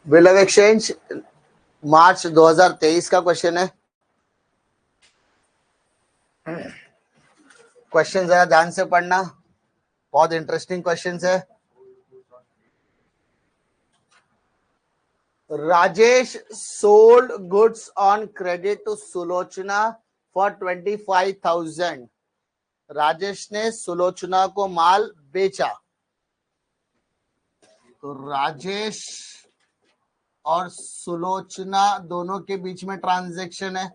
Bill of exchange मार्च 2023 का question है। Question जरा ध्यान से पढ़ना, बहुत इंटरेस्टिंग क्वेश्चन है। Rajesh sold goods on credit to Sulochana for 25,000। Rajesh ने सुलोचना को माल बेचा। तो राजेश और सुलोचना दोनों के बीच में ट्रांजैक्शन है,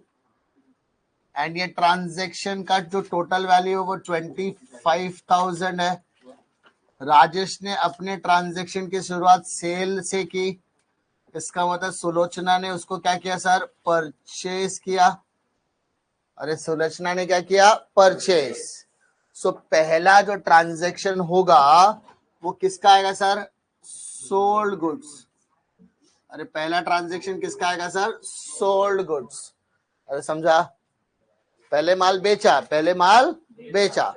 एंड ये ट्रांजैक्शन का जो टोटल वैल्यू है वो 25,000 है। राजेश ने अपने ट्रांजैक्शन की शुरुआत सेल से की, इसका मतलब सुलोचना ने उसको क्या किया सर? परचेज किया। अरे सुलोचना ने क्या किया? परचेज। सो पहला जो ट्रांजैक्शन होगा वो किसका आएगा सर? Sold goods. अरे पहला ट्रांजैक्शन किसका आएगा सर? Sold goods. अरे समझा? पहले माल बेचा, पहले माल बेचा।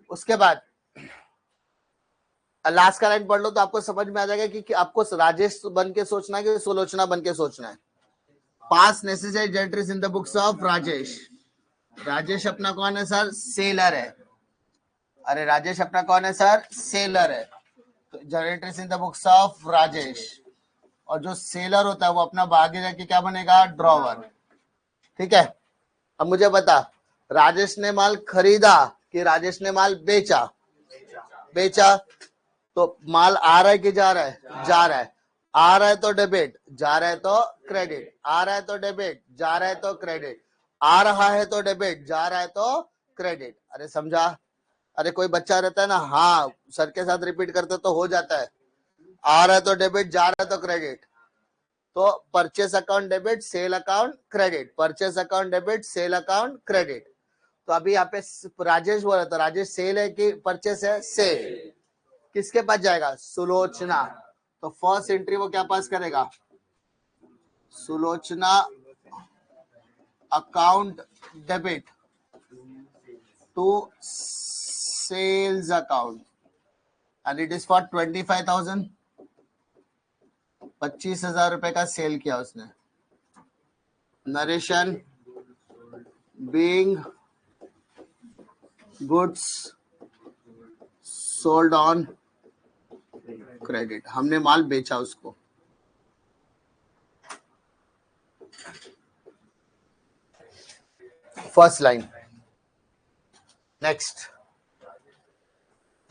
उसके बाद लास्ट का लाइन पढ़ लो तो आपको समझ में आ जाएगा कि आपको राजेश बन के सोचना है कि सुलोचना बन के सोचना है। पास necessary entries in the books of Rajesh. Rajesh अपना कौन है सर? सेलर है। अरे राजेश अपना कौन है सर? सेलर है। तो entries in the books of Rajesh, और जो सेलर होता है वो अपना आगे जाके क्या बनेगा? ड्रॉवर। ठीक है। अब मुझे बता, राजेश ने माल खरीदा कि राजेश ने माल बेचा? बेचा। तो माल आ रहा है कि जा रहा है? जा रहा है। आ रहा है तो डेबिट, जा रहा है तो क्रेडिट। आ रहा है तो डेबिट, जा रहा है तो क्रेडिट। आ रहा है तो डेबिट, जा रहा है तो क्रेडिट। अरे समझा? अरे कोई बच्चा रहता है ना, हाँ सर के साथ रिपीट करते तो हो जाता है। आ रहा है तो डेबिट, जा रहा है तो क्रेडिट। तो purchase account debit, sale account credit. Purchase account debit, sale account credit. तो अभी यहाँ पे राजेश बोल रहा था, राजेश सेल है कि परचेस है? सेल। किसके पास जाएगा? सुलोचना। तो फर्स्ट एंट्री वो क्या पास करेगा? Sulochana account debit to sales account, and it is for 25,000। 25,000 रुपए का सेल किया उसने। Narration being goods sold on credit. हमने माल बेचा उसको। First line. Next,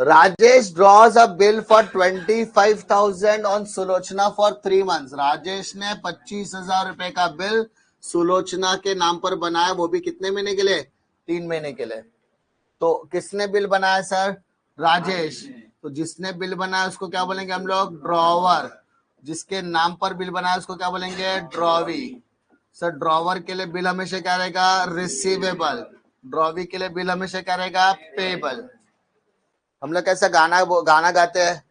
Rajesh draws a bill for 25,000 on Sulochana for 3 months। Rajesh ने 25,000 रुपए का बिल सुलोचना के नाम पर बनाया, वो भी कितने महीने के लिए? 3 महीने के लिए। तो किसने बिल बनाया सर? राजेश। तो जिसने बिल बनाया उसको क्या बोलेंगे हम लोग? ड्रॉवर। जिसके नाम पर बिल बनाया उसको क्या बोलेंगे? ड्रॉवी। सर ड्रॉवर के लिए बिल हमेशा क्या रहेगा? रिसीवेबल। ड्रॉवी के लिए बिल हमेशा क्या रहेगा? पेबल। हम लोग कैसा गाना गाते हैं,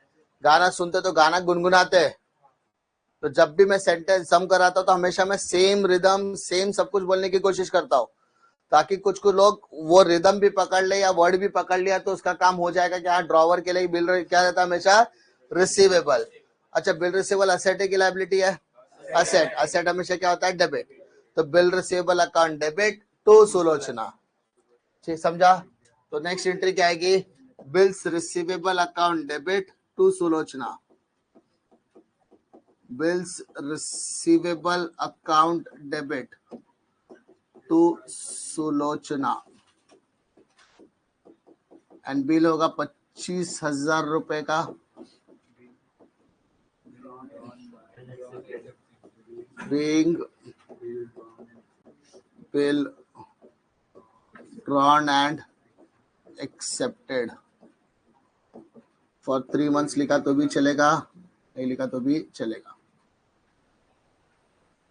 गाना सुनते तो गाना गुनगुनाते हैं। तो जब भी मैं सेंटेंस सम कराता हूं तो हमेशा मैं सेम रिदम, सेम सब कुछ बोलने की कोशिश करता हूँ, ताकि कुछ लोग वो रिदम भी पकड़ ले या वर्ड भी पकड़ लिया तो उसका काम हो जाएगा कि हाँ ड्रॉवर के लिए बिल क्या रहता है? हमेशा रिसीवेबल। अच्छा, बिल रिसीवेबल असेट है कि लायबिलिटी है? असेट। असेट हमेशा क्या होता है? डेबिट। तो bill receivable account debit to Sulochana. ठीक समझा? तो नेक्स्ट एंट्री क्या आएगी? Bills receivable account debit to Sulochana. Bills receivable account debit to Sulochana, and bill होगा 25,000 रुपए का। being bill drawn and accepted for 3 months। लिखा तो भी चलेगा, नहीं लिखा तो भी चलेगा।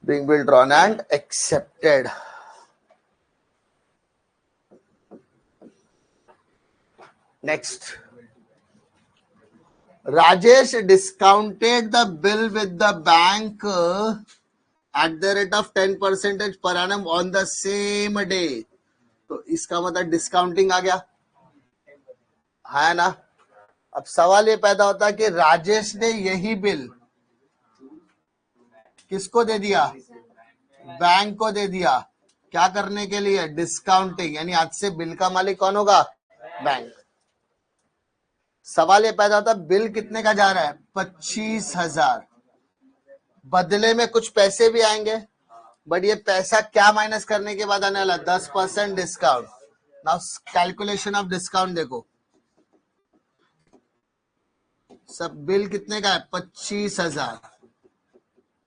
being bill drawn and accepted। Next, Rajesh discounted the bill with the bank at the rate of 10% per annum on the same day. तो इसका मतलब डिस्काउंटिंग आ गया है ना। अब सवाल ये पैदा होता है कि राजेश ने यही बिल किसको दे दिया, बैंक को दे दिया, क्या करने के लिए, डिस्काउंटिंग, यानी आज से बिल का मालिक कौन होगा, बैंक। सवाल ये पैदा होता है बिल कितने का जा रहा है, 25,000, बदले में कुछ पैसे भी आएंगे, बट ये पैसा क्या माइनस करने के बाद आने वाला, 10% discount. Now calculation of discount देखो, सब बिल कितने का है, 25,000,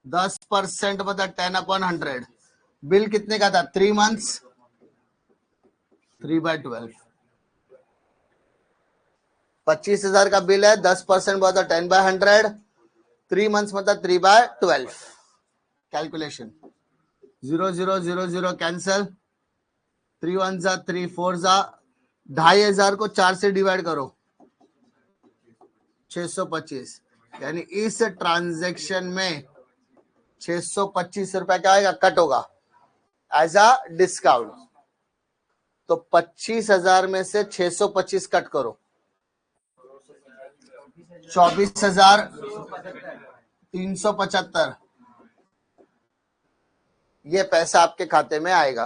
10% मतलब 10/100, बिल कितने का था, 3 months, 3/12, 25,000 का बिल है, 10% मतलब 10/100, 3 months मतलब 3/12। कैलकुलेशन 0 0 0 0 कैंसल, 3 1 जा 3 4 जा, 2,500 को 4 से डिवाइड करो, 625, यानी इस ट्रांजैक्शन में 625 रुपया क्या आएगा, कट होगा एज अ डिस्काउंट। तो 25,000 में से 625 कट करो, 24,375, ये पैसा आपके खाते में आएगा।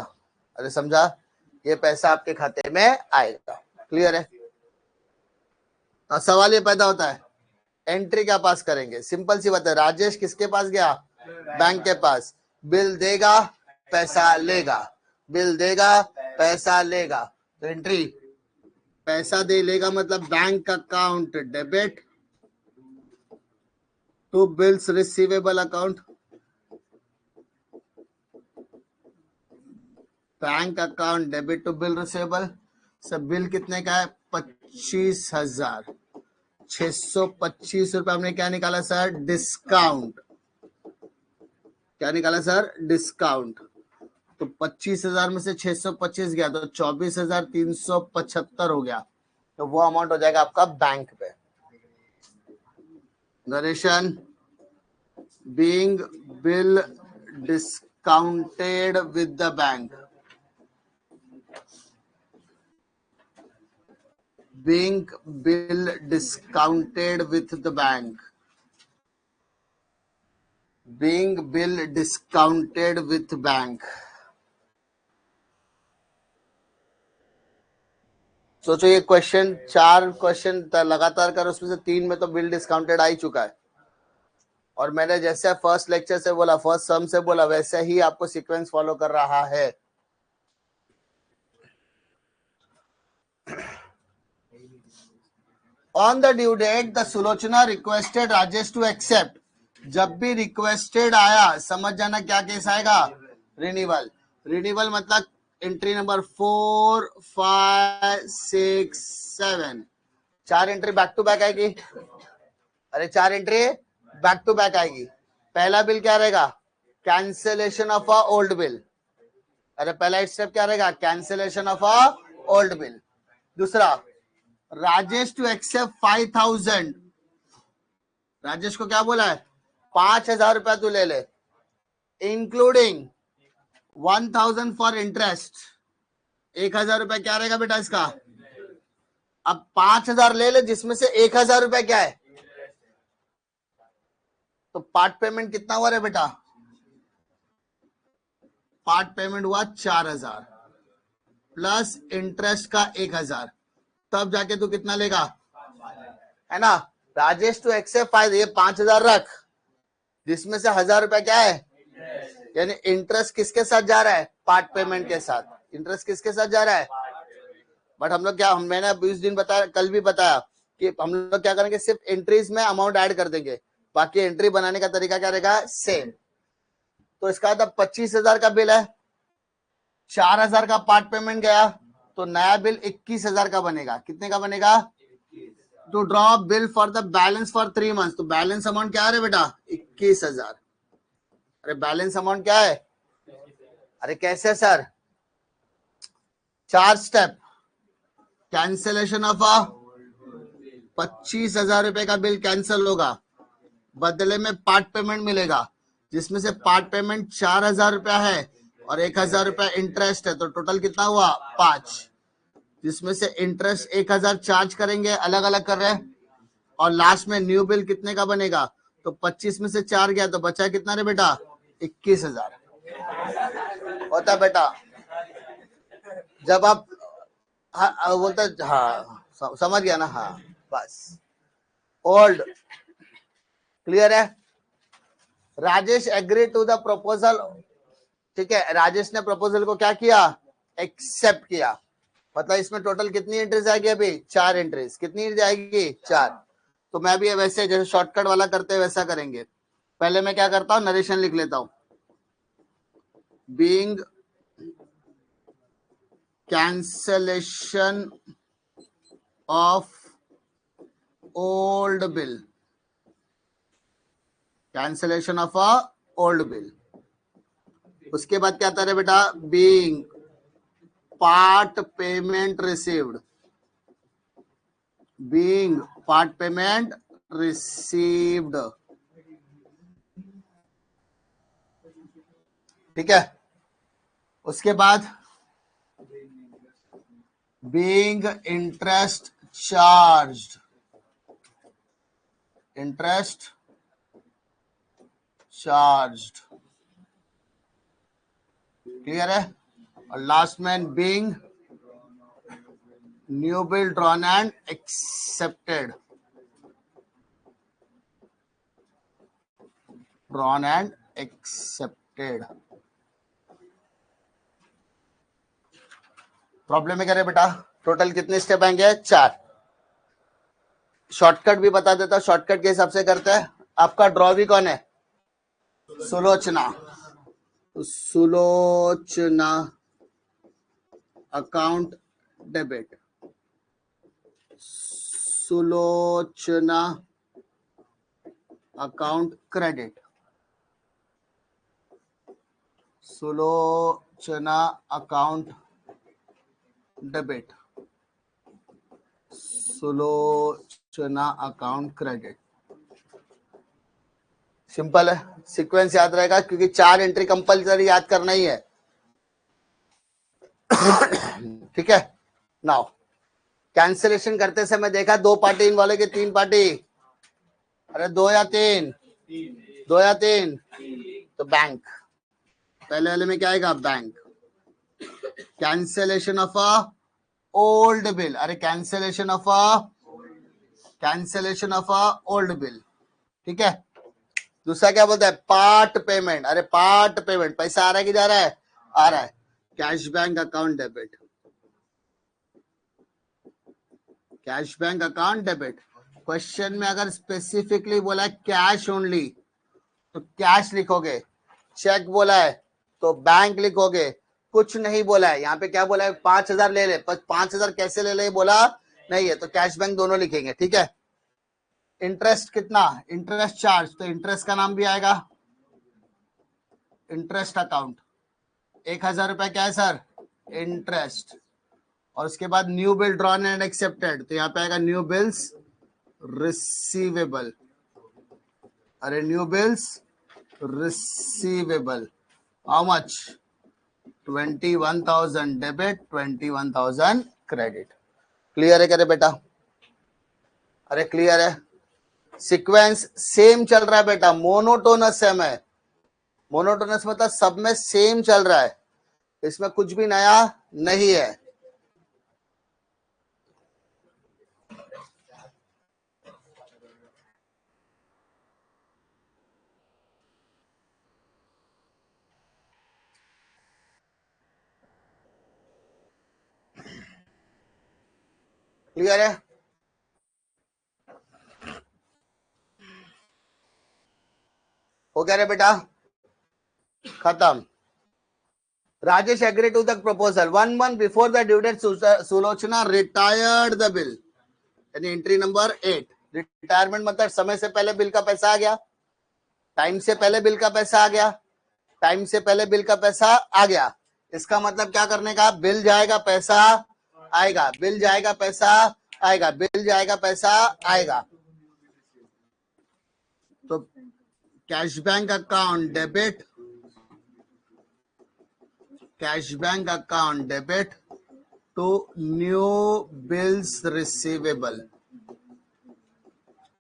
अरे समझा, ये पैसा आपके खाते में आएगा। क्लियर है। तो सवाल ये पैदा होता है एंट्री क्या पास करेंगे, सिंपल सी बात है, राजेश किसके पास गया, बैंक के पास, बिल देगा पैसा लेगा, बिल देगा पैसा लेगा, तो एंट्री पैसा दे लेगा मतलब bank account debit to bills receivable account, bank account debit to bill receivable. सब बिल कितने का है, 25,000, 625 रुपए हमने क्या निकाला सर, डिस्काउंट, क्या निकाला सर, डिस्काउंट। तो 25,000 में से 625 गया तो 24,375 हो गया, तो वो अमाउंट हो जाएगा आपका बैंक पे। Narration, being bill discounted with the bank, being bill discounted with the bank, being bill discounted with bank। सोचो ये क्वेश्चन, 4 क्वेश्चन लगातार कर, उसमें से 3 में तो बिल डिस्काउंटेड आ ही चुका है, और मैंने जैसे फर्स्ट लेक्चर से बोला, फर्स्ट सम से बोला, वैसे ही आपको सीक्वेंस फॉलो कर रहा है। On the due date, the Sulochana requested Rajesh to accept। जब भी रिक्वेस्टेड आया समझ जाना क्या केस आएगा, रिन्यूअल। रिन्यूअल मतलब entry number 4 5 6 7, 4 entry back to back आएगी। अरे 4 एंट्री बैक टू बैक आएगी। पहला बिल क्या रहेगा, cancellation of a old bill. अरे पहला स्टेप क्या रहेगा, cancellation of a old bill. दूसरा, राजेश टू एक्सेप्ट 5,000, राजेश को क्या बोला है, 5,000 रुपया तू ले ले, इंक्लूडिंग 1,000 फॉर इंटरेस्ट, 1,000 रुपया क्या रहेगा बेटा इसका। अब 5,000 ले ले, जिसमें से 1,000 रुपया क्या है, तो पार्ट पेमेंट कितना हुआ रे बेटा, पार्ट पेमेंट हुआ 4,000 प्लस इंटरेस्ट का 1,000, तब जाके तू कितना लेगा, है ना। राजेश टू एक्सेप्ट 5, ये 5,000 रख, जिसमें से 1,000 रुपया क्या है, यानी इंटरेस्ट किसके साथ जा रहा है, पार्ट पेमेंट के साथ। इंटरेस्ट किसके साथ जा रहा है, बट हम लोग क्या, मैंने 20 दिन बताया, कल भी बताया कि हम लोग क्या करेंगे, सिर्फ एंट्रीज में अमाउंट ऐड कर देंगे, बाकी एंट्री बनाने का तरीका क्या रहेगा, सेम। तो इसका मतलब 25,000 का बिल है, 4,000 का पार्ट पेमेंट गया, तो नया बिल 21,000 का बनेगा। कितने का बनेगा, to draw bill for the balance for 3 months, तो बैलेंस अमाउंट क्या है बेटा, 21,000। अरे बैलेंस अमाउंट क्या है, अरे कैसे सर, 4 स्टेप, कैंसिलेशन ऑफ अ 25,000 रुपए का बिल कैंसिल होगा, बदले में पार्ट पेमेंट मिलेगा, जिसमें से पार्ट पेमेंट 4,000 रुपया है और 1,000 रुपया इंटरेस्ट है, तो टोटल कितना हुआ 5, जिसमें से इंटरेस्ट 1,000 चार्ज करेंगे, अलग अलग कर रहे हैं, और लास्ट में न्यू बिल कितने का बनेगा, तो 25 में से 4 गया तो बचा कितना रे बेटा 21,000 होता है बेटा। जब आप बोलता हाँ समझ गया ना, हाँ बस ओल्ड क्लियर है। Rajesh agree to the proposal, ठीक है, राजेश ने प्रपोजल को क्या किया, एक्सेप्ट किया, मतलब इसमें टोटल कितनी एंट्रीज आएगी, अभी 4 एंट्रीज, कितनी जाएगी 4। तो मैं भी वैसे जैसे शॉर्टकट वाला करते हैं वैसा करेंगे। पहले मैं क्या करता हूं, नरेशन लिख लेता हूं, being cancellation of old bill, cancellation of a old bill. उसके बाद क्या आता है बेटा, being part payment received, being part payment received, ठीक है। उसके बाद being interest charged, interest charged, clear है। और लास्ट में being new bill drawn and accepted, drawn and accepted. Problem में करे बेटा, टोटल कितने स्टेप आएंगे 4। शॉर्टकट भी बता देता, शॉर्टकट के हिसाब से करते हैं। आपका ड्रॉ भी कौन है, Sulochana, Sulochana account debit, Sulochana account credit, Sulochana account debit, Sulochana account credit. Simple है, सीक्वेंस याद रहेगा क्योंकि 4 एंट्री कंपलसरी याद करना ही है, ठीक है। नाउ कैंसिलेशन करते समय देखा 2 पार्टी इन्वॉल्व है कि 3 पार्टी, अरे 2 या 3, 2 या 3, तो बैंक पहले वाले में क्या आएगा, bank. Cancellation of a old bill, अरे cancellation of a old bill, ठीक है। दूसरा क्या बोलता है, पार्ट पेमेंट, अरे पार्ट पेमेंट, पैसा आ रहा है कि जा रहा है, आ रहा है, cash bank account debit, cash bank account debit. Question में अगर स्पेसिफिकली बोला है कैश ओनली तो कैश लिखोगे, चेक बोला है तो बैंक लिखोगे, कुछ नहीं बोला है, यहाँ पे क्या बोला है 5,000 ले ले, 5,000 कैसे ले ले बोला नहीं है, तो कैश बैंक दोनों लिखेंगे, ठीक है। इंटरेस्ट कितना, इंटरेस्ट चार्ज, तो इंटरेस्ट का नाम भी आएगा इंटरेस्ट अकाउंट, 1,000 रुपया क्या है सर, इंटरेस्ट। और उसके बाद new bill drawn and accepted, तो यहाँ पे आएगा न्यू बिल्स रिसीवेबल, अरे new bills receivable, how much 21,000 debit, 21,000 credit. Clear है क्या रे बेटा, अरे क्लियर है। सीक्वेंस सेम चल रहा है बेटा, मोनोटोनस है, मैं मोनोटोनस मतलब सब में सेम चल रहा है, इसमें कुछ भी नया नहीं है। क्लियर है, हो गया रे बेटा, खत्म। Rajesh agree to the proposal 1 month before the due date, Sulochana retired the bill, यानी एंट्री नंबर 8। रिटायरमेंट मतलब समय से पहले बिल का पैसा आ गया, टाइम से पहले बिल का पैसा आ गया, टाइम से पहले बिल का पैसा आ गया। इसका मतलब क्या करने का, बिल जाएगा पैसा आएगा, बिल जाएगा पैसा आएगा, बिल जाएगा, पैसा आएगा। तो cash bank account debit, cash bank account debit to new bills receivable.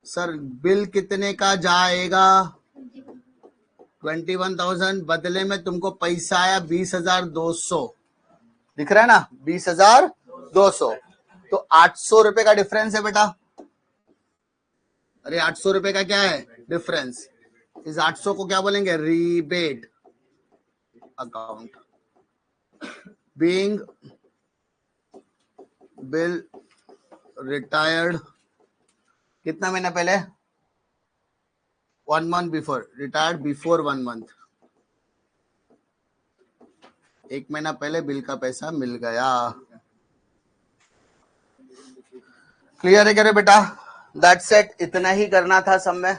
Sir bill कितने का जाएगा? 21,000, बदले में तुमको पैसा आया 20,200, दिख रहा है ना, 20,200। तो 800 रुपए का डिफरेंस है बेटा। अरे 800 रुपए का क्या है डिफरेंस? इस 800 को क्या बोलेंगे? Rebate account. Being bill retired कितना महीना पहले? 1 month before, retired before 1 month, 1 महीना पहले बिल का पैसा मिल गया। क्लियर है क्या रे बेटा? दैट्स इट, इतना ही करना था सब में।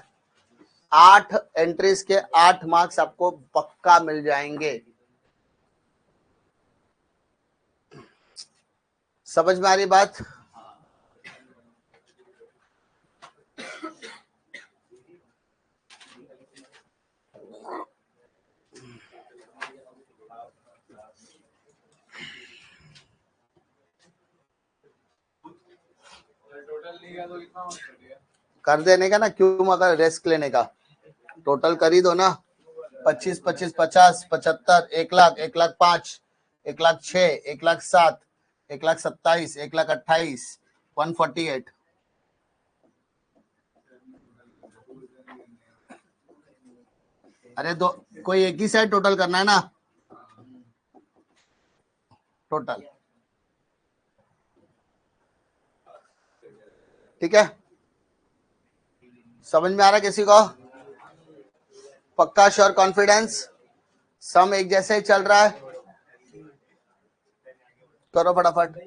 8 एंट्रीज के 8 मार्क्स आपको पक्का मिल जाएंगे। समझ में आ रही बात? कर देने का ना, क्यों मगर रिस्क लेने का? टोटल कर ही दो ना। 25, 25, 50, 75, 1,00,000, 1,05,000, 1,06,000, 1,07,000, 1,27,000, 1,28,000, 148। अरे दो, कोई एक ही साइड टोटल करना है ना, टोटल। ठीक है, समझ में आ रहा है किसी को? पक्का, श्योर, कॉन्फिडेंस? सम एक जैसे ही चल रहा है, करो फटाफट।